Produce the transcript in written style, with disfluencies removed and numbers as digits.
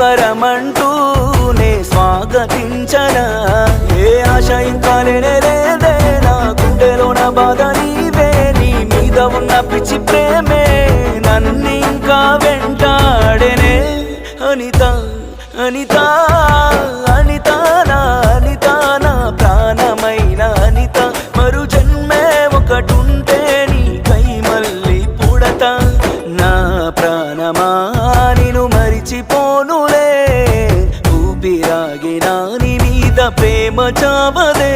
వరమంటూనే స్వాగతించనా ఏ ఆశ ఇంకా లేదే నా గుండెలోన బాధ నీవే నీ మీద ఉన్న పిచ్చి ప్రేమే నన్నింకా వెంటాడెనే అనిత అనిత అనిత నా అనిత నా ప్రాణమైన అనిత మరు జన్మే ఒకటుంటే నీకై మళ్ళీ పుడతా నా ప్రాణమా నిన్ను మరిచిపోనులే ఊపిరాగినా నీ మీద ప్రేమ చావదే